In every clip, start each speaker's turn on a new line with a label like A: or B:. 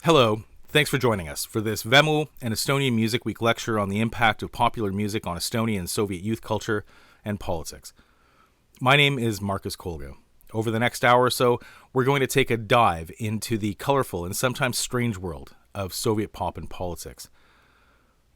A: Hello, thanks for joining us for this VEMU and Estonian Music Week lecture on the impact of popular music on Estonian and Soviet youth culture and politics. My name is Marcus Kolga. Over the next hour or so, we're going to take a dive into the colorful and sometimes strange world of Soviet pop and politics.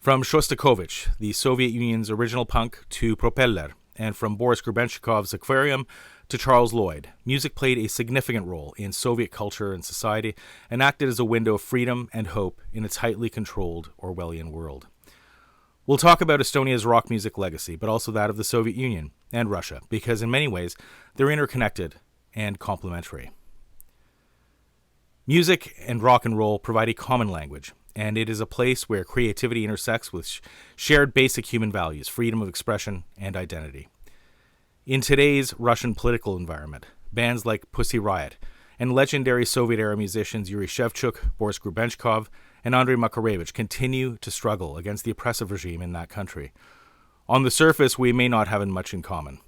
A: From Shostakovich, the Soviet Union's original punk, to Propeller, and from Boris Grebenshchikov's Aquarium to Charles Lloyd, music played a significant role in Soviet culture and society and acted as a window of freedom and hope in a tightly controlled Orwellian world. We'll talk about Estonia's rock music legacy, but also that of the Soviet Union and Russia, because in many ways they're interconnected and complementary. Music and rock and roll provide a common language, and it is a place where creativity intersects with shared basic human values, freedom of expression, and identity. In today's Russian political environment, bands like Pussy Riot and legendary Soviet-era musicians Yuri Shevchuk, Boris Grebenshchikov, and Andrei Makarevich continue to struggle against the oppressive regime in that country. On the surface, we may not have much in common,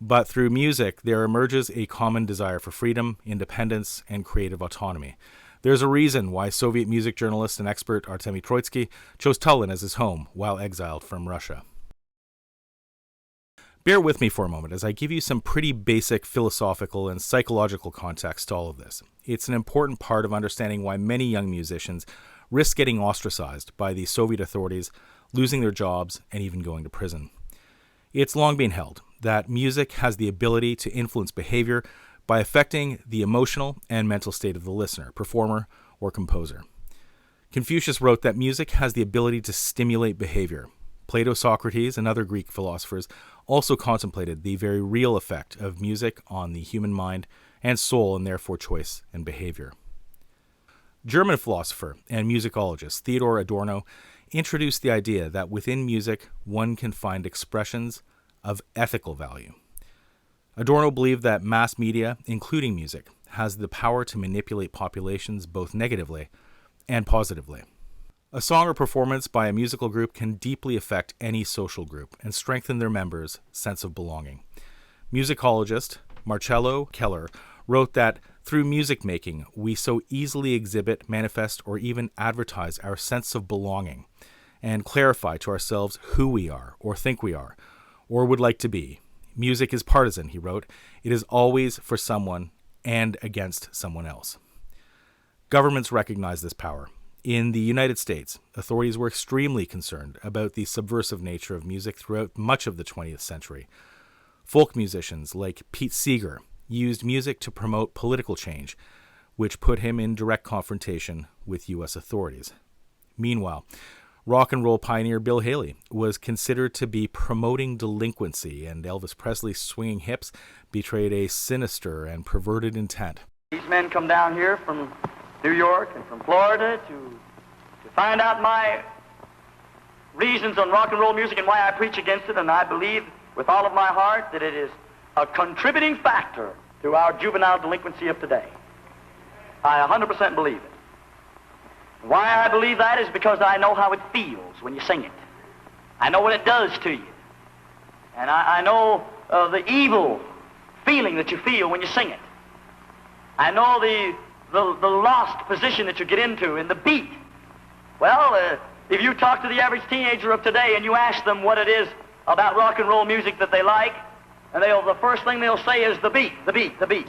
A: but through music, there emerges a common desire for freedom, independence, and creative autonomy. There's a reason why Soviet music journalist and expert Artemy Troitsky chose Tallinn as his home while exiled from Russia. Bear with me for a moment as I give you some pretty basic philosophical and psychological context to all of this. It's an important part of understanding why many young musicians risk getting ostracized by the Soviet authorities, losing their jobs, and even going to prison. It's long been held that music has the ability to influence behavior by affecting the emotional and mental state of the listener, performer, or composer. Confucius wrote that music has the ability to stimulate behavior. Plato, Socrates, and other Greek philosophers also contemplated the very real effect of music on the human mind and soul, and therefore choice and behavior. German philosopher and musicologist Theodor Adorno introduced the idea that within music one can find expressions of ethical value. Adorno believed that mass media, including music, has the power to manipulate populations both negatively and positively. A song or performance by a musical group can deeply affect any social group and strengthen their members' sense of belonging. Musicologist Marcello Keller wrote that through music making, we so easily exhibit, manifest, or even advertise our sense of belonging and clarify to ourselves who we are, or think we are, or would like to be. Music is partisan, he wrote. It is always for someone and against someone else. Governments recognize this power. In the United States, authorities were extremely concerned about the subversive nature of music throughout much of the 20th century. Folk musicians like Pete Seeger used music to promote political change, which put him in direct confrontation with U.S. authorities. Meanwhile, rock and roll pioneer Bill Haley was considered to be promoting delinquency, and Elvis Presley's swinging hips betrayed a sinister and perverted intent.
B: These men come down here from New York and from Florida to find out my reasons on rock and roll music and why I preach against it, and I believe with all of my heart that it is a contributing factor to our juvenile delinquency of today. I 100% believe it. Why I believe that is because I know how it feels when you sing it. I know what it does to you. And I know the evil feeling that you feel when you sing it. I know the lost position that you get into in the beat. Well, if you talk to the average teenager of today and you ask them what it is about rock and roll music that they like, and the first thing they'll say is the beat, the beat, the beat.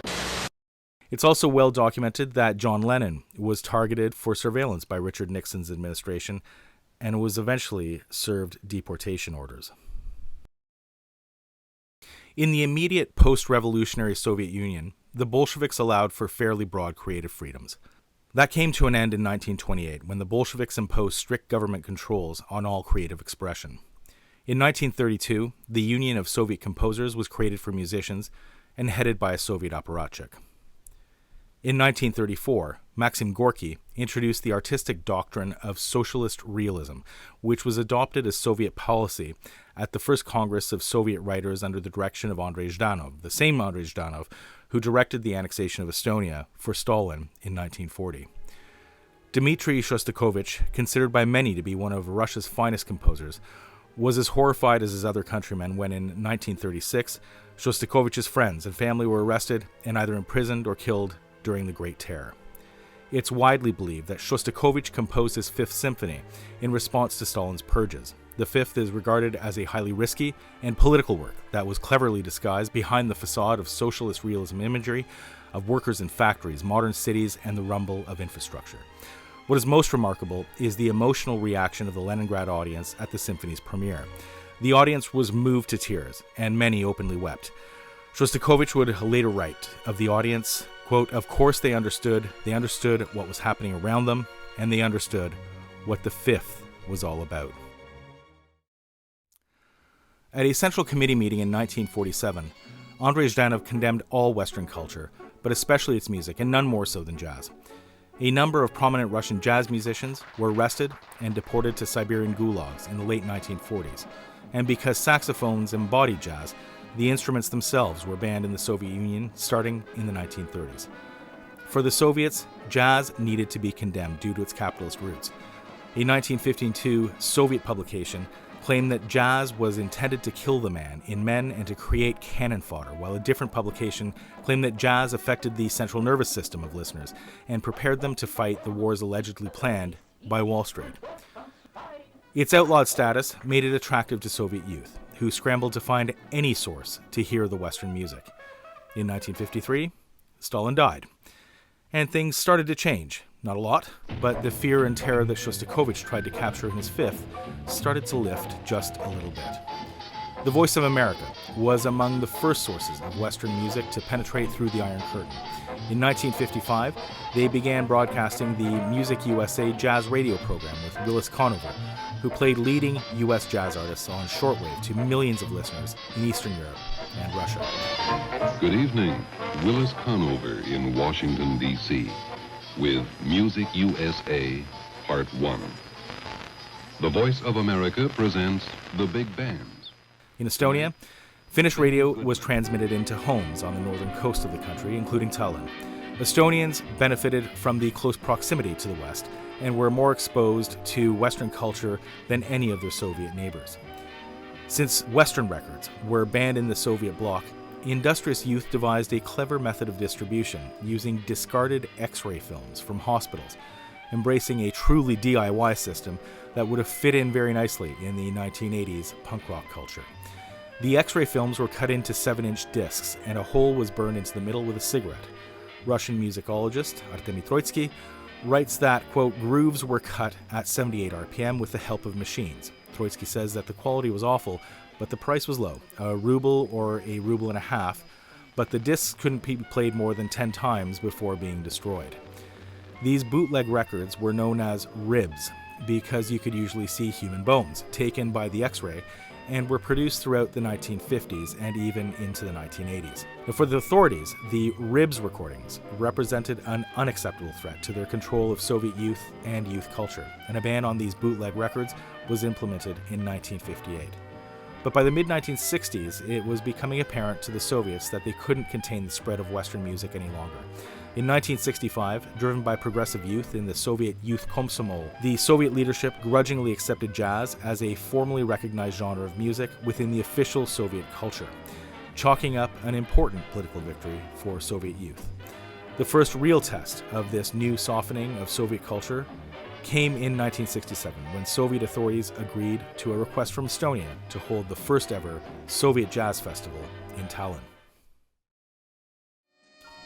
A: It's also well documented that John Lennon was targeted for surveillance by Richard Nixon's administration and was eventually served deportation orders. In the immediate post-revolutionary Soviet Union, the Bolsheviks allowed for fairly broad creative freedoms. That came to an end in 1928 when the Bolsheviks imposed strict government controls on all creative expression. In 1932, the Union of Soviet Composers was created for musicians and headed by a Soviet apparatchik. In 1934, Maxim Gorky introduced the artistic doctrine of socialist realism, which was adopted as Soviet policy at the first Congress of Soviet writers under the direction of Andrei Zhdanov, the same Andrei Zhdanov who directed the annexation of Estonia for Stalin in 1940. Dmitri Shostakovich, considered by many to be one of Russia's finest composers, was as horrified as his other countrymen when in 1936, Shostakovich's friends and family were arrested and either imprisoned or killed during the Great Terror. It's widely believed that Shostakovich composed his Fifth Symphony in response to Stalin's purges. The Fifth is regarded as a highly risky and political work that was cleverly disguised behind the facade of socialist realism imagery of workers in factories, modern cities, and the rumble of infrastructure. What is most remarkable is the emotional reaction of the Leningrad audience at the symphony's premiere. The audience was moved to tears, and many openly wept. Shostakovich would later write of the audience, quote, "Of course they understood what was happening around them, and they understood what the Fifth was all about." At a Central Committee meeting in 1947, Andrei Zhdanov condemned all Western culture, but especially its music, and none more so than jazz. A number of prominent Russian jazz musicians were arrested and deported to Siberian gulags in the late 1940s, and because saxophones embodied jazz, the instruments themselves were banned in the Soviet Union starting in the 1930s. For the Soviets, jazz needed to be condemned due to its capitalist roots. A 1952 Soviet publication claimed that jazz was intended to kill the man in men and to create cannon fodder, while a different publication claimed that jazz affected the central nervous system of listeners and prepared them to fight the wars allegedly planned by Wall Street. Its outlawed status made it attractive to Soviet youth, who scrambled to find any source to hear the Western music. In 1953, Stalin died, and things started to change. Not a lot, but the fear and terror that Shostakovich tried to capture in his Fifth started to lift just a little bit. The Voice of America was among the first sources of Western music to penetrate through the Iron Curtain. In 1955, they began broadcasting the Music USA jazz radio program with Willis Conover, who played leading U.S. jazz artists on shortwave to millions of listeners in Eastern Europe and Russia.
C: Good evening. Willis Conover in Washington, D.C. with Music USA, Part 1. The Voice of America presents The Big Bands.
A: In Estonia, Finnish radio was transmitted into homes on the northern coast of the country, including Tallinn. Estonians benefited from the close proximity to the West and were more exposed to Western culture than any of their Soviet neighbors. Since Western records were banned in the Soviet bloc, industrious youth devised a clever method of distribution using discarded X-ray films from hospitals, embracing a truly DIY system that would have fit in very nicely in the 1980s punk rock culture. The X-ray films were cut into 7-inch discs, and a hole was burned into the middle with a cigarette. Russian musicologist Artemy Troitsky writes that, quote, grooves were cut at 78 RPM with the help of machines. Troitsky says that the quality was awful, but the price was low, a ruble or a ruble and a half, but the discs couldn't be played more than 10 times before being destroyed. These bootleg records were known as ribs because you could usually see human bones taken by the X-ray and were produced throughout the 1950s and even into the 1980s. Now, for the authorities, the ribs recordings represented an unacceptable threat to their control of Soviet youth and youth culture, and a ban on these bootleg records was implemented in 1958. But by the mid-1960s, it was becoming apparent to the Soviets that they couldn't contain the spread of Western music any longer. In 1965, driven by progressive youth in the Soviet Youth Komsomol, the Soviet leadership grudgingly accepted jazz as a formally recognized genre of music within the official Soviet culture, chalking up an important political victory for Soviet youth. The first real test of this new softening of Soviet culture came in 1967, when Soviet authorities agreed to a request from Estonia to hold the first ever Soviet Jazz Festival in Tallinn.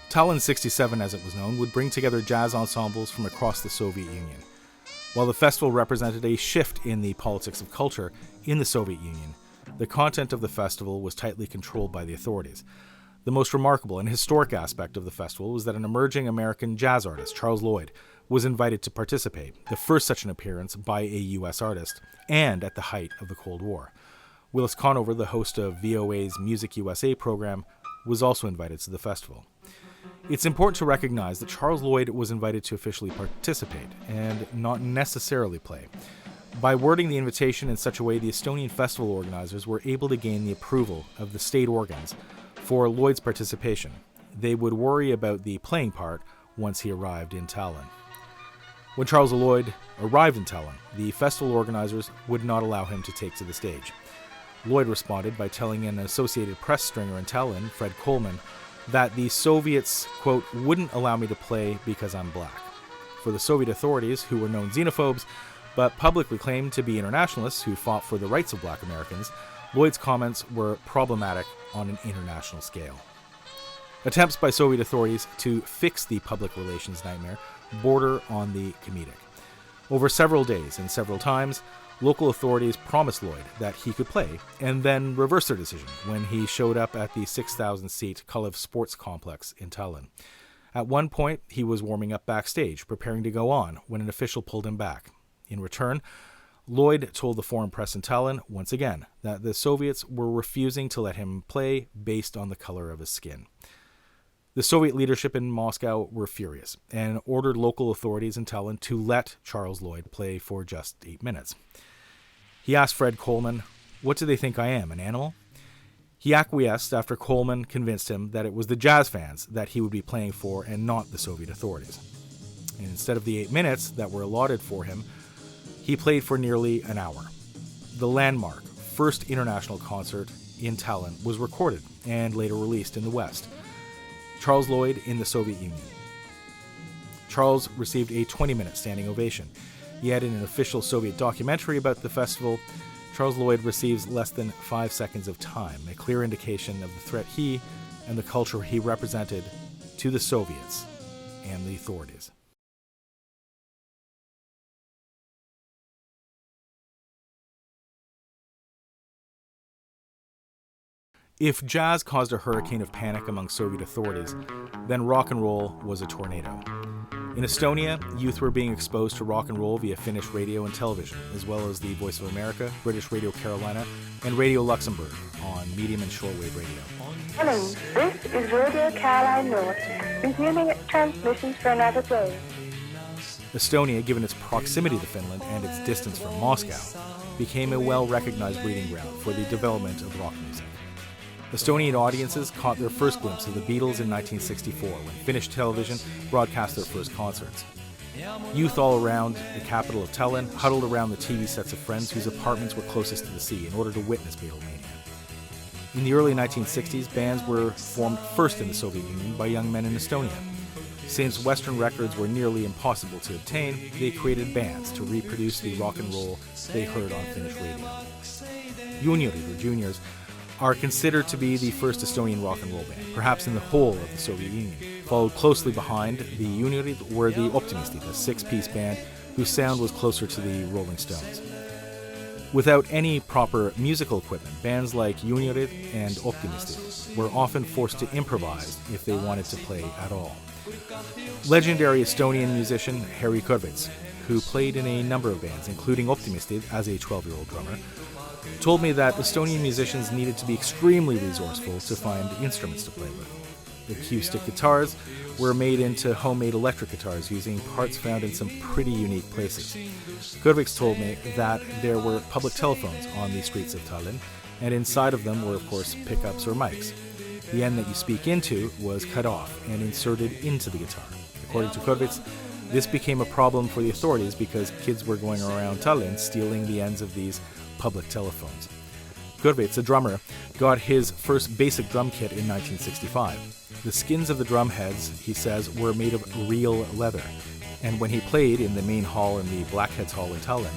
A: Tallinn 67, as it was known, would bring together jazz ensembles from across the Soviet Union. While the festival represented a shift in the politics of culture in the Soviet Union, the content of the festival was tightly controlled by the authorities. The most remarkable and historic aspect of the festival was that an emerging American jazz artist, Charles Lloyd, was invited to participate, the first such an appearance by a U.S. artist, and at the height of the Cold War. Willis Conover, the host of VOA's Music USA program, was also invited to the festival. It's important to recognize that Charles Lloyd was invited to officially participate, and not necessarily play. By wording the invitation in such a way, the Estonian festival organizers were able to gain the approval of the state organs for Lloyd's participation. They would worry about the playing part once he arrived in Tallinn. When Charles Lloyd arrived in Tallinn, the festival organizers would not allow him to take to the stage. Lloyd responded by telling an Associated Press stringer in Tallinn, Fred Coleman, that the Soviets, quote, wouldn't allow me to play because I'm black. For the Soviet authorities, who were known xenophobes, but publicly claimed to be internationalists who fought for the rights of black Americans, Lloyd's comments were problematic on an international scale. Attempts by Soviet authorities to fix the public relations nightmare border on the comedic. Over several days and several times, local authorities promised Lloyd that he could play, and then reversed their decision when he showed up at the 6,000-seat Kalev Sports Complex in Tallinn. At one point, he was warming up backstage, preparing to go on, when an official pulled him back. In return, Lloyd told the foreign press in Tallinn, once again, that the Soviets were refusing to let him play based on the color of his skin. The Soviet leadership in Moscow were furious and ordered local authorities in Tallinn to let Charles Lloyd play for just 8 minutes. He asked Fred Coleman, "What do they think I am, an animal?" He acquiesced after Coleman convinced him that it was the jazz fans that he would be playing for and not the Soviet authorities. And instead of the 8 minutes that were allotted for him, he played for nearly an hour. The landmark first international concert in Tallinn was recorded and later released in the West. Charles Lloyd in the Soviet Union. Charles received a 20-minute standing ovation. Yet in an official Soviet documentary about the festival, Charles Lloyd receives less than 5 seconds of time, a clear indication of the threat he and the culture he represented to the Soviets and the authorities. If jazz caused a hurricane of panic among Soviet authorities, then rock and roll was a tornado. In Estonia, youth were being exposed to rock and roll via Finnish radio and television, as well as the Voice of America, British Radio Carolina, and Radio Luxembourg on medium and shortwave radio.
D: Morning, this is Radio Carolina North, resuming its transmissions for another day.
A: Estonia, given its proximity to Finland and its distance from Moscow, became a well-recognized breeding ground for the development of rock music. Estonian audiences caught their first glimpse of the Beatles in 1964 when Finnish television broadcast their first concerts. Youth all around the capital of Tallinn huddled around the TV sets of friends whose apartments were closest to the sea in order to witness Beatlemania. In the early 1960s, bands were formed first in the Soviet Union by young men in Estonia. Since Western records were nearly impossible to obtain, they created bands to reproduce the rock and roll they heard on Finnish radio. Juniorid, or juniors, are considered to be the first Estonian rock and roll band, perhaps in the whole of the Soviet Union. Followed closely behind the Juniorid were the Optimistid, a 6-piece band whose sound was closer to the Rolling Stones. Without any proper musical equipment, bands like Juniorid and Optimistid were often forced to improvise if they wanted to play at all. Legendary Estonian musician Harry Kurvits, who played in a number of bands, including Optimistid as a 12-year-old drummer, told me that Estonian musicians needed to be extremely resourceful to find instruments to play with. Acoustic guitars were made into homemade electric guitars using parts found in some pretty unique places. Kurvits told me that there were public telephones on the streets of Tallinn, and inside of them were, of course, pickups or mics. The end that you speak into was cut off and inserted into the guitar. According to Kurvits, this became a problem for the authorities because kids were going around Tallinn stealing the ends of these public telephones. Kurvits, a drummer, got his first basic drum kit in 1965. The skins of the drum heads, he says, were made of real leather, and when he played in the main hall in the Blackheads Hall in Tallinn,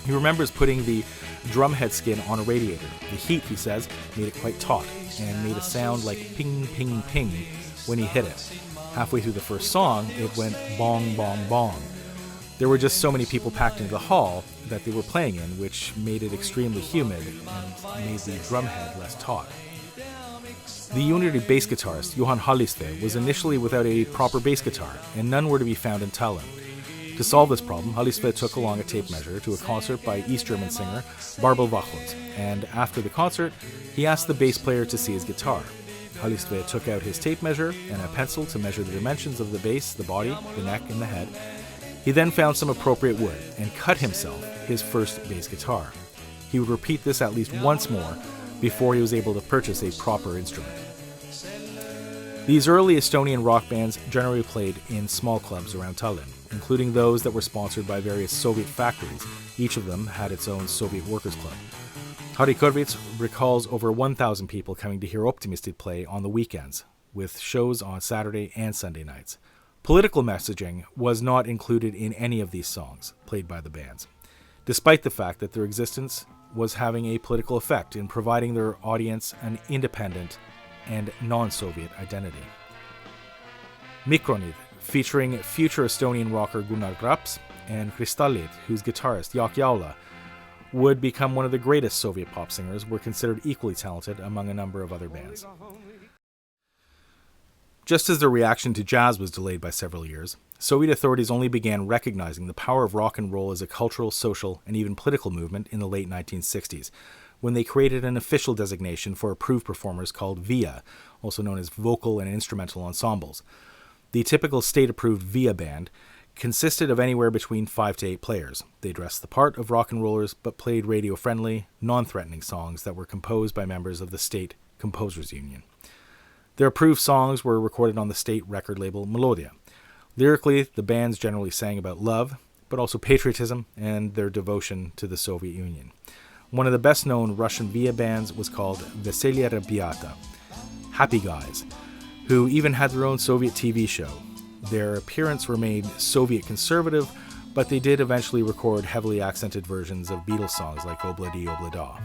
A: he remembers putting the drum head skin on a radiator. The heat, he says, made it quite taut and made a sound like ping, ping, ping when he hit it. Halfway through the first song, it went bong, bong, bong. There were just so many people packed into the hall that they were playing in, which made it extremely humid and made the drumhead less taut. The Unity bass guitarist, Johan Halliste, was initially without a proper bass guitar, and none were to be found in Tallinn. To solve this problem, Halliste took along a tape measure to a concert by East German singer Barbel Wachholz, and after the concert, he asked the bass player to see his guitar. Halliste took out his tape measure and a pencil to measure the dimensions of the bass, the body, the neck, and the head. He then found some appropriate wood and cut himself his first bass guitar. He would repeat this at least once more before he was able to purchase a proper instrument. These early Estonian rock bands generally played in small clubs around Tallinn, including those that were sponsored by various Soviet factories. Each of them had its own Soviet workers' club. Harry Kurvits recalls over 1,000 people coming to hear Optimistid play on the weekends, with shows on Saturday and Sunday nights. Political messaging was not included in any of these songs played by the bands, despite the fact that their existence was having a political effect in providing their audience an independent and non-Soviet identity. Mikronid, featuring future Estonian rocker Gunnar Graps, and Kristallit, whose guitarist Jaak Jaula would become one of the greatest Soviet pop singers, were considered equally talented among a number of other bands. Just as their reaction to jazz was delayed by several years, Soviet authorities only began recognizing the power of rock and roll as a cultural, social, and even political movement in the late 1960s, when they created an official designation for approved performers called VIA, also known as Vocal and Instrumental Ensembles. The typical state-approved VIA band consisted of anywhere between 5 to 8 players. They dressed the part of rock and rollers, but played radio-friendly, non-threatening songs that were composed by members of the State Composers Union. Their approved songs were recorded on the state record label Melodia. Lyrically, the bands generally sang about love, but also patriotism and their devotion to the Soviet Union. One of the best-known Russian VIA bands was called Veselye Ryabята, Happy Guys, who even had their own Soviet TV show. Their appearance remained Soviet conservative, but they did eventually record heavily accented versions of Beatles songs like Obladi Oblada.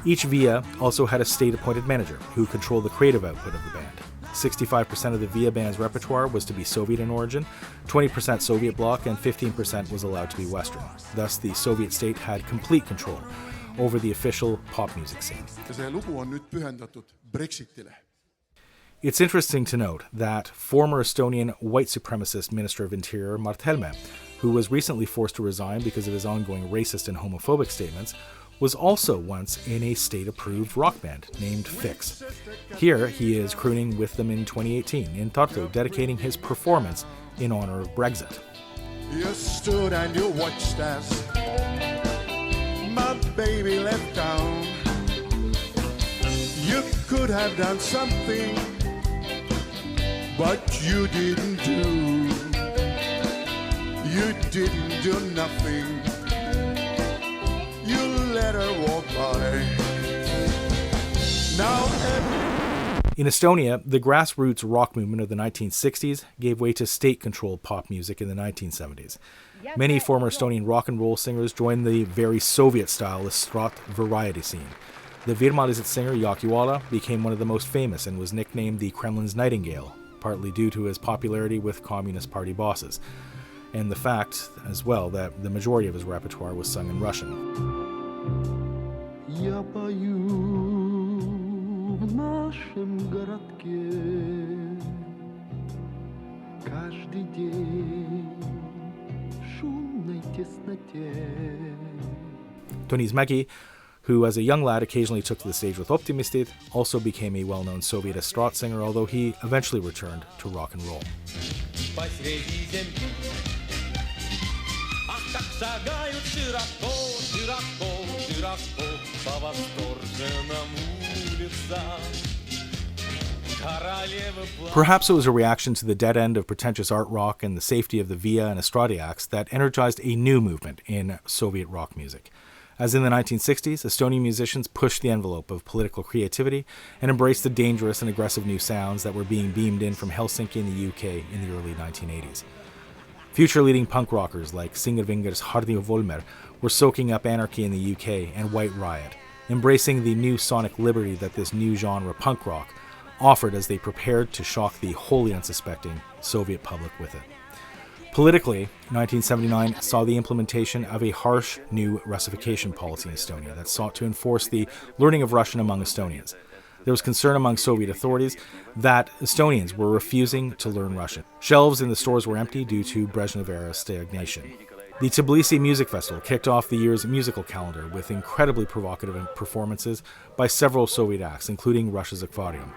A: Each VIA also had a state-appointed manager who controlled the creative output of the band. 65% of the VIA band's repertoire was to be Soviet in origin, 20% Soviet bloc, and 15% was allowed to be Western. Thus, the Soviet state had complete control over the official pop music scene. It's interesting to note that former Estonian white supremacist Minister of Interior Mart Helme, who was recently forced to resign because of his ongoing racist and homophobic statements, was also once in a state-approved rock band named Fix. Here, he is crooning with them in 2018 in Tartu, dedicating his performance in honor of Brexit.
E: You stood and you watched us. My baby left town. You could have done something, but you didn't do. You didn't do nothing. You let her walk by.
A: In Estonia, the grassroots rock movement of the 1960s gave way to state-controlled pop music in the 1970s. Many former Estonian rock and roll singers joined the very Soviet-style Estrat variety scene. The Virmalised singer Jaak Jaula became one of the most famous and was nicknamed the Kremlin's Nightingale, partly due to his popularity with Communist Party bosses, and the fact, as well, that the majority of his repertoire was sung in Russian.
F: Я пою в нашем городке каждый день в шумной тесноте.
A: Tõnis Mägi, who as a young lad occasionally took to the stage with Optimistid, also became a well-known Soviet Estrat singer, although he eventually returned to rock and roll. Perhaps it was a reaction to the dead end of pretentious art rock and the safety of the VIA and Estrada acts that energized a new movement in Soviet rock music. As in the 1960s, Estonian musicians pushed the envelope of political creativity and embraced the dangerous and aggressive new sounds that were being beamed in from Helsinki in the UK in the early 1980s. Future leading punk rockers like Singer Vinger's Hardy Volmer were soaking up anarchy in the UK and White Riot, embracing the new sonic liberty that this new genre punk rock offered as they prepared to shock the wholly unsuspecting Soviet public with it. Politically, 1979 saw the implementation of a harsh new Russification policy in Estonia that sought to enforce the learning of Russian among Estonians. There was concern among Soviet authorities that Estonians were refusing to learn Russian. Shelves in the stores were empty due to Brezhnev-era stagnation. The Tbilisi Music Festival kicked off the year's musical calendar with incredibly provocative performances by several Soviet acts, including Russia's Aquarium.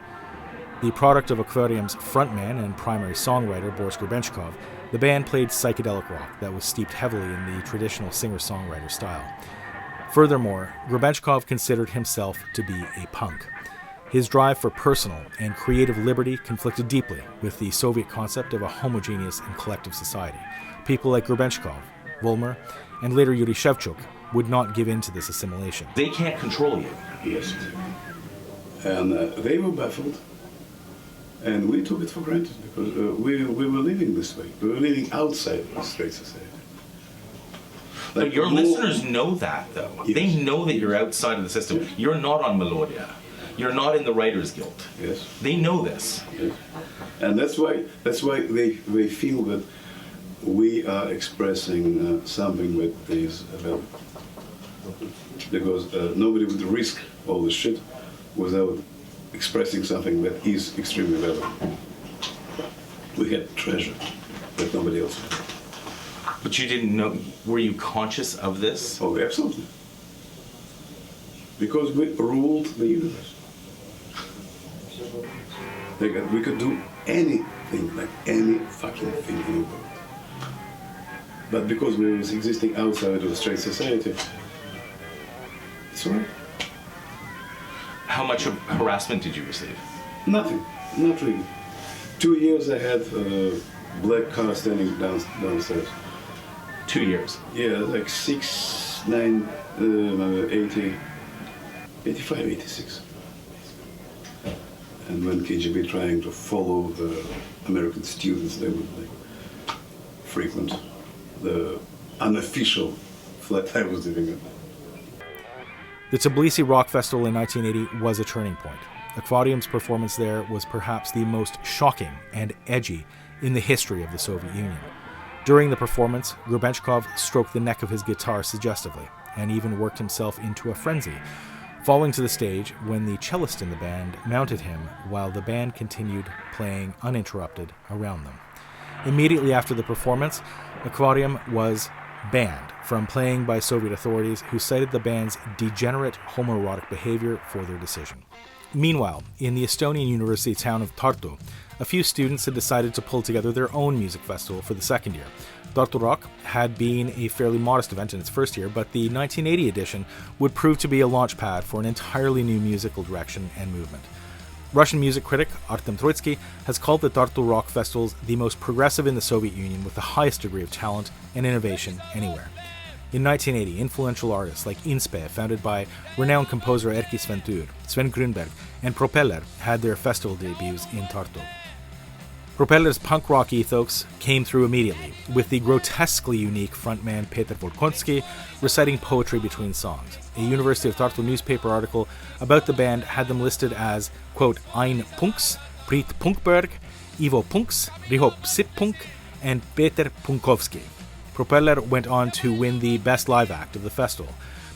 A: The product of Aquarium's frontman and primary songwriter, Boris Grebenshkov, The band played psychedelic rock that was steeped heavily in the traditional singer-songwriter style. Furthermore, Grebenshkov considered himself to be a punk. His drive for personal and creative liberty conflicted deeply with the Soviet concept of a homogeneous and collective society. People like Grebenshkov, Volmer, and later Yuri Shevchuk would not give in to this assimilation.
G: They can't control you.
H: Yes. And they were baffled. And we took it for granted because we were living this way. We were living outside the straight society.
G: But
H: Like
G: your
H: more-
G: listeners know that, though.
H: Yes.
G: They know that you're outside of the system. You're not on Melodia. You're not in the Writers Guild.
H: Yes.
G: They know this.
H: Yes. And that's why they feel that we are expressing something that is available. Because nobody would risk all this shit without expressing something that is extremely valuable. We had treasure that nobody else had.
G: But you didn't know. Were you conscious of this?
H: Oh, absolutely. Because we ruled the universe. We could do anything, like any fucking thing in the world. But because we were existing outside of the straight society, it's all right.
G: How much of harassment did you receive?
H: Nothing, not really. 2 years I had a black car standing downstairs.
G: 2 years.
H: Yeah, like 6, 9, 80, 85, 86. And when KGB trying to follow the American students, they would like frequent the unofficial flat I was living in.
A: The Tbilisi Rock Festival in 1980 was a turning point. Akvarium's performance there was perhaps the most shocking and edgy in the history of the Soviet Union. During the performance, Grebenshkov stroked the neck of his guitar suggestively and even worked himself into a frenzy, falling to the stage when the cellist in the band mounted him while the band continued playing uninterrupted around them. Immediately after the performance, Akvarium was banned from playing by Soviet authorities, who cited the band's degenerate homoerotic behavior for their decision. Meanwhile, in the Estonian university town of Tartu, a few students had decided to pull together their own music festival for the second year. Tartu Rock had been a fairly modest event in its first year, but the 1980 edition would prove to be a launch pad for an entirely new musical direction and movement. Russian music critic Artem Troitsky has called the Tartu Rock Festivals the most progressive in the Soviet Union with the highest degree of talent and innovation anywhere. In 1980, influential artists like Inspe, founded by renowned composer Erkki Sventur, Sven Grünberg, and Propeller had their festival debuts in Tartu. Propeller's punk rock ethos came through immediately, with the grotesquely unique frontman Peter Volkonsky reciting poetry between songs. A University of Tartu newspaper article about the band had them listed as, quote, Ein Punks, Prit Punkberg, Ivo Punks, Riho Psip-Punk, and Peter Punkovsky. Propeller went on to win the Best Live Act of the festival.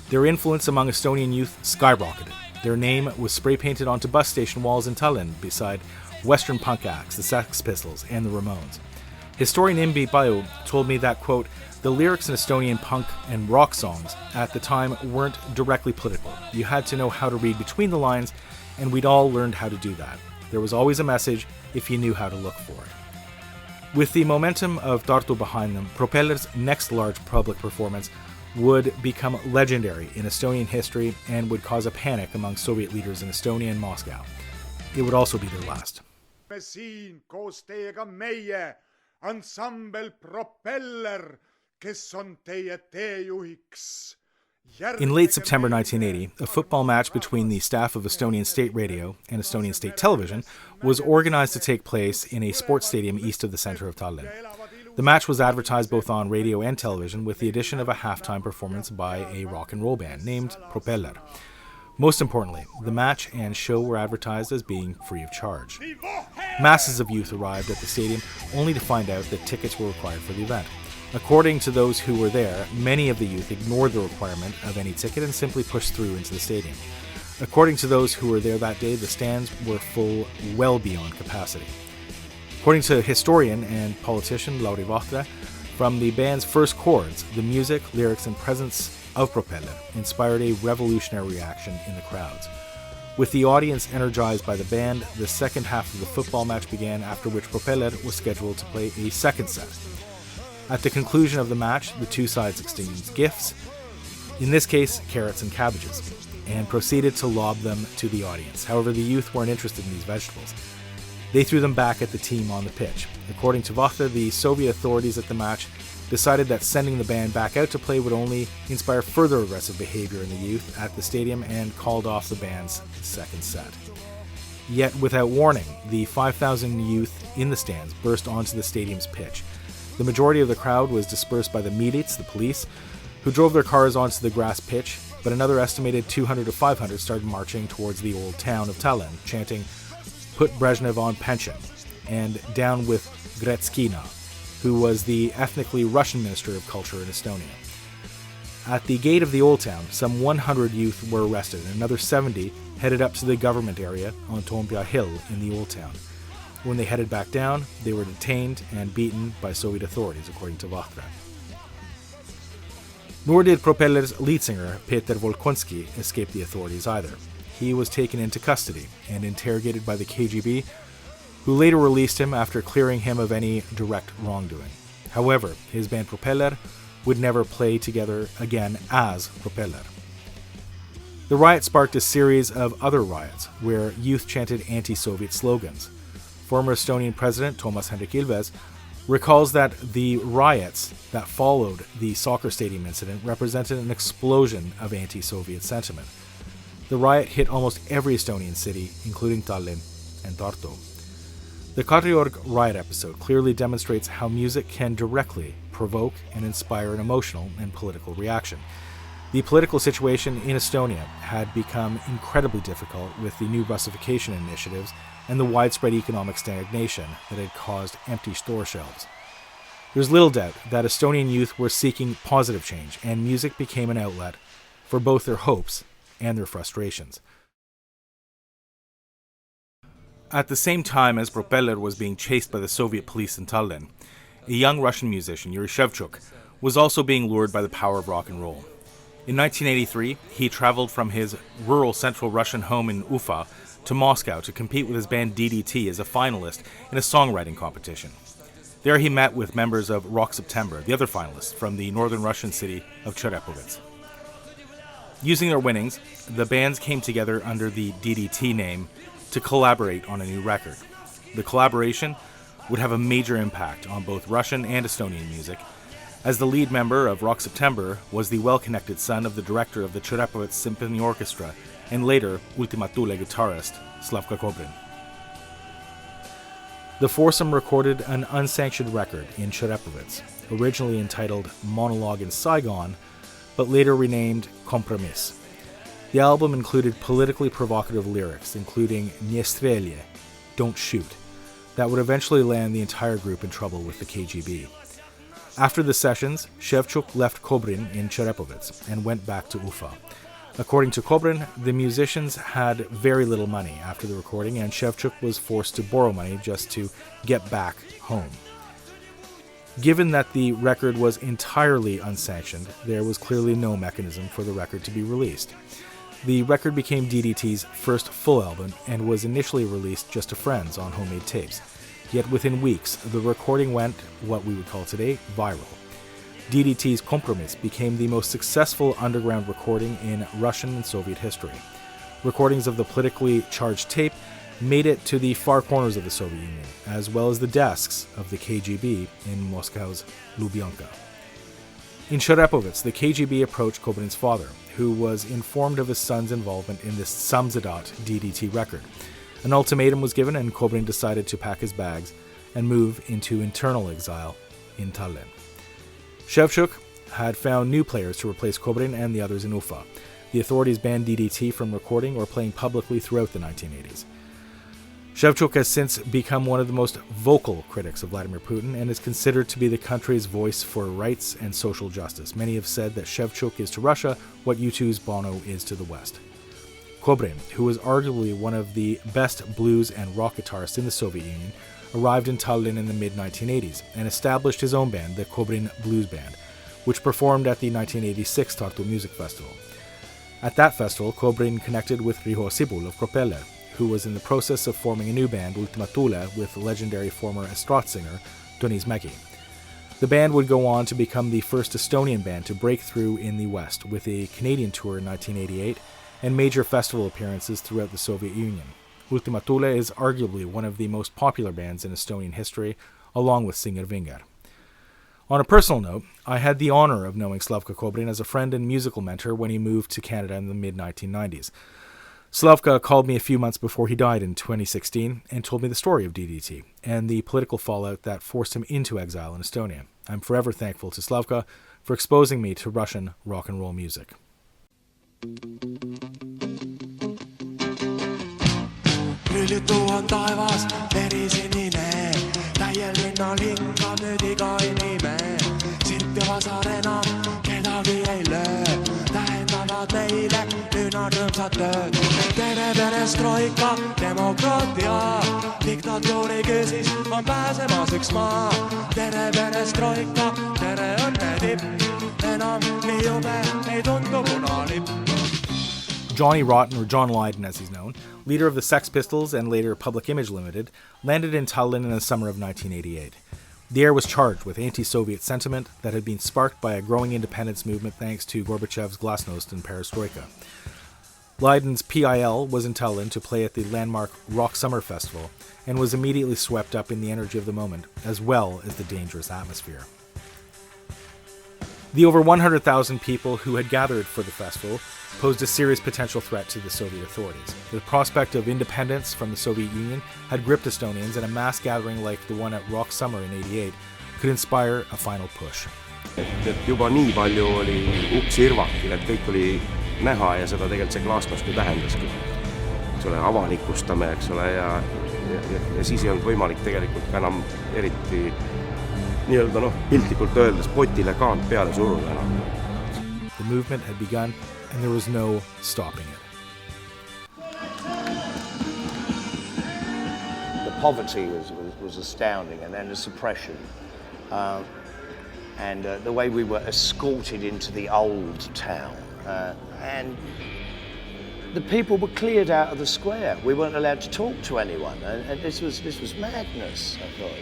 A: Their influence among Estonian youth skyrocketed. Their name was spray-painted onto bus station walls in Tallinn beside Western punk acts, the Sex Pistols, and the Ramones. Historian Imbi Bayu told me that, quote, the lyrics in Estonian punk and rock songs at the time weren't directly political. You had to know how to read between the lines, and we'd all learned how to do that. There was always a message if you knew how to look for it. With the momentum of Tartu behind them, Propeller's next large public performance would become legendary in Estonian history and would cause a panic among Soviet leaders in Estonia and Moscow. It would also be their last.
E: Siin koos teiega meie ansambel Propeller, kes on teie teejuhiks.
A: In late September 1980, a football match between the staff of Estonian State Radio and Estonian State Television was organized to take place in a sports stadium east of the center of Tallinn. The match was advertised both on radio and television, with the addition of a halftime performance by a rock and roll band named Propeller. Most importantly, the match and show were advertised as being free of charge. Masses of youth arrived at the stadium only to find out that tickets were required for the event. According to those who were there, many of the youth ignored the requirement of any ticket and simply pushed through into the stadium. According to those who were there that day, the stands were full well beyond capacity. According to historian and politician Lauri Vahtre, from the band's first chords, the music, lyrics, and presence of Propeller inspired a revolutionary reaction in the crowds. With the audience energized by the band, the second half of the football match began, after which Propeller was scheduled to play a second set. At the conclusion of the match, the two sides exchanged gifts, in this case carrots and cabbages, and proceeded to lob them to the audience. However, the youth weren't interested in these vegetables. They threw them back at the team on the pitch. According to Vachta, the Soviet authorities at the match decided that sending the band back out to play would only inspire further aggressive behavior in the youth at the stadium, and called off the band's second set. Yet, without warning, the 5,000 youth in the stands burst onto the stadium's pitch. The majority of the crowd was dispersed by the milic, the police, who drove their cars onto the grass pitch, but another estimated 200 to 500 started marching towards the old town of Tallinn, chanting, "Put Brezhnev on pension," and "Down with Gretskina," who was the ethnically Russian Minister of Culture in Estonia. At the gate of the old town, some 100 youth were arrested, and another 70 headed up to the government area on Toompea Hill in the old town. When they headed back down, they were detained and beaten by Soviet authorities, according to Vachta. Nor did Propeller's lead singer, Peter Volkonski, escape the authorities either. He was taken into custody and interrogated by the KGB, who later released him after clearing him of any direct wrongdoing. However, his band Propeller would never play together again as Propeller. The riot sparked a series of other riots, where youth chanted anti-Soviet slogans. Former Estonian President Toomas Hendrik Ilves recalls that the riots that followed the soccer stadium incident represented an explosion of anti-Soviet sentiment. The riot hit almost every Estonian city, including Tallinn and Tartu. The Kadriorg riot episode clearly demonstrates how music can directly provoke and inspire an emotional and political reaction. The political situation in Estonia had become incredibly difficult with the new Russification initiatives and the widespread economic stagnation that had caused empty store shelves. There's little doubt that Estonian youth were seeking positive change, and music became an outlet for both their hopes and their frustrations. At the same time as Propeller was being chased by the Soviet police in Tallinn, a young Russian musician, Yuri Shevchuk, was also being lured by the power of rock and roll. In 1983, he traveled from his rural central Russian home in Ufa to Moscow to compete with his band DDT as a finalist in a songwriting competition. There he met with members of Rock September, the other finalists from the northern Russian city of Cherepovets. Using their winnings, the bands came together under the DDT name to collaborate on a new record. The collaboration would have a major impact on both Russian and Estonian music, as the lead member of Rock September was the well-connected son of the director of the Cherepovets Symphony Orchestra and later Ultima Thule guitarist Slavko Kobrin. The foursome recorded an unsanctioned record in Cherepovets, originally entitled Monologue in Saigon, but later renamed Kompromiss. The album included politically provocative lyrics, including "Nie strelje," "Don't shoot," that would eventually land the entire group in trouble with the KGB. After the sessions, Shevchuk left Kobrin in Cherepovets and went back to Ufa. According to Kobrin, the musicians had very little money after the recording, and Shevchuk was forced to borrow money just to get back home. Given that the record was entirely unsanctioned, there was clearly no mechanism for the record to be released. The record became DDT's first full album and was initially released just to friends on homemade tapes. Yet within weeks, the recording went, what we would call today, viral. DDT's Kompromiss became the most successful underground recording in Russian and Soviet history. Recordings of the politically charged tape made it to the far corners of the Soviet Union, as well as the desks of the KGB in Moscow's Lubyanka. In Cherepovets, the KGB approached Kobrin's father, who was informed of his son's involvement in this Samizdat DDT record. An ultimatum was given, and Kobrin decided to pack his bags and move into internal exile in Tallinn. Shevchuk had found new players to replace Kobrin and the others in Ufa. The authorities banned DDT from recording or playing publicly throughout the 1980s. Shevchuk has since become one of the most vocal critics of Vladimir Putin and is considered to be the country's voice for rights and social justice. Many have said that Shevchuk is to Russia what U2's Bono is to the West. Kobrin, who was arguably one of the best blues and rock guitarists in the Soviet Union, arrived in Tallinn in the mid-1980s and established his own band, the Kobrin Blues Band, which performed at the 1986 Tartu Music Festival. At that festival, Kobrin connected with Riho Sipul of Kropelle, who was in the process of forming a new band, Ultima Thule, with legendary former Estrat singer Doniz Mägi. The band would go on to become the first Estonian band to break through in the West, with a Canadian tour in 1988 and major festival appearances throughout the Soviet Union. Ultima Thule is arguably one of the most popular bands in Estonian history, along with Singer Vinger. On a personal note, I had the honor of knowing Slavka Kobrin as a friend and musical mentor when he moved to Canada in the mid-1990s. Slavka called me a few months before he died in 2016 and told me the story of DDT and the political fallout that forced him into exile in Estonia. I'm forever thankful to Slavka for exposing me to Russian rock and roll music.
I: Rüllitu on taevas verisinine, täiel linnal hingab nüüd iga inime. Siit ja vasar enam kedagi ei löö, tähendavad meile nüüd nad rõõmsad tööd. Tere perestroika, demokraatia, diktatuuri küüsis on pääsemas üks maa. Tere perestroika, tere õnne tipp, enam nii jube ei tundu punalipp.
A: Johnny Rotten, or John Lydon as he's known, leader of the Sex Pistols and later Public Image Limited, landed in Tallinn in the summer of 1988. The air was charged with anti-Soviet sentiment that had been sparked by a growing independence movement thanks to Gorbachev's glasnost and perestroika. Lydon's PIL was in Tallinn to play at the landmark Rock Summer Festival and was immediately swept up in the energy of the moment, as well as the dangerous atmosphere. The over 100,000 people who had gathered for the festival posed a serious potential threat to the Soviet authorities. The prospect of independence from the Soviet Union had gripped Estonians, and a mass gathering like the one at Rock Summer in '88 could inspire a final push.
J: Et juba nii palju oli uksi irvakil, et kõik oli näha ja seda tegelikult see glasnost ju tähendaski. Eks ole, avalikustame, eks ole, ja siis ei olnud võimalik tegelikult ka enam eriti nii-öelda piltlikult öeldes potile kaant peale suruda enam.
A: The movement had begun and there was no stopping it.
K: The poverty was astounding, and then the suppression. And the way we were escorted into the old town. And the people were cleared out of the square. We weren't allowed to talk to anyone. And this was madness, I thought.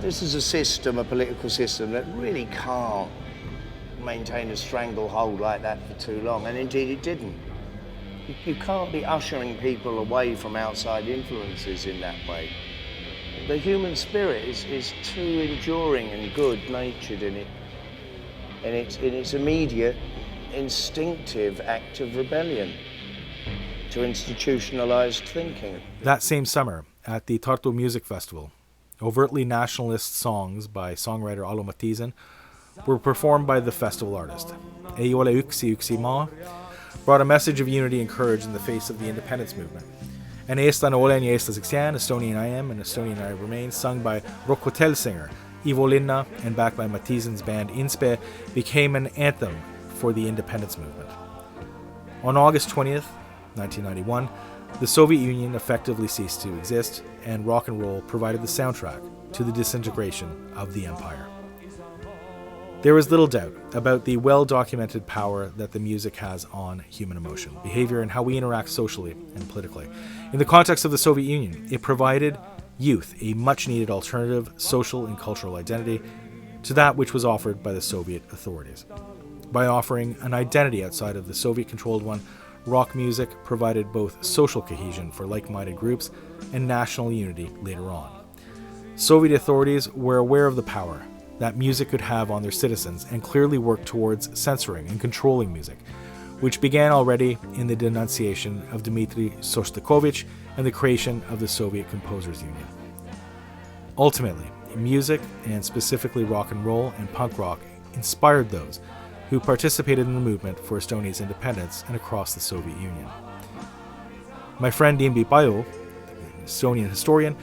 K: This is a system, a political system, that really can't maintain a stranglehold like that for too long, and indeed it didn't. You can't be ushering people away from outside influences in that way. The human spirit is too enduring and good-natured in its immediate, instinctive act of rebellion to institutionalized thinking.
A: That same summer, at the Tartu Music Festival, overtly nationalist songs by songwriter Alo Mattiisen were performed by the festival artist. Ei ole üksi maa brought a message of unity and courage in the face of the independence movement. And Eestlane olen ja eestlaseks jään, Estonian I am and Estonian I remain, sung by Rock Hotel singer Ivo Linna and backed by Mattiesen's band Inspe, became an anthem for the independence movement. On August 20th, 1991, the Soviet Union effectively ceased to exist, and rock and roll provided the soundtrack to the disintegration of the empire. There is little doubt about the well-documented power that the music has on human emotion, behavior, and how we interact socially and politically. In the context of the Soviet Union, it provided youth a much-needed alternative social and cultural identity to that which was offered by the Soviet authorities. By offering an identity outside of the Soviet-controlled one, rock music provided both social cohesion for like-minded groups and national unity later on. Soviet authorities were aware of the power that music could have on their citizens and clearly worked towards censoring and controlling music, which began already in the denunciation of Dmitry Shostakovich and the creation of the Soviet Composers Union. Ultimately, music, and specifically rock and roll and punk rock, inspired those who participated in the movement for Estonia's independence and across the Soviet Union. My friend Imbi Paju, an Estonian historian,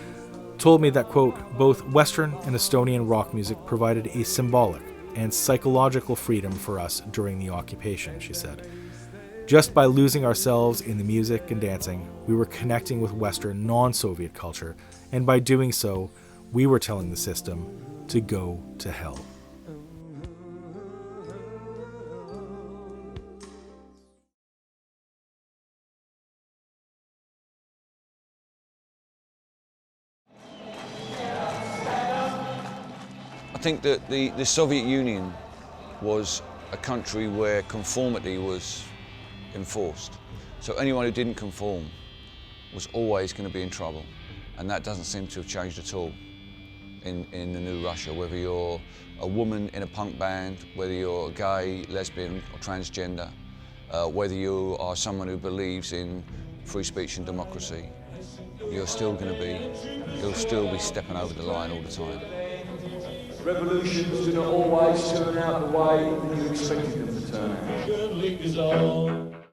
A: told me that, quote, both Western and Estonian rock music provided a symbolic and psychological freedom for us during the occupation, she said. Just by losing ourselves in the music and dancing, we were connecting with Western non-Soviet culture, and by doing so, we were telling the system to go to hell.
L: think that the Soviet Union was a country where conformity was enforced. So anyone who didn't conform was always going to be in trouble. And that doesn't seem to have changed at all in the new Russia, whether you're a woman in a punk band, whether you're gay, lesbian or transgender, whether you are someone who believes in free speech and democracy, you'll still be stepping over the line all the time.
M: Revolutions do not always turn out the way that you expected them to turn out.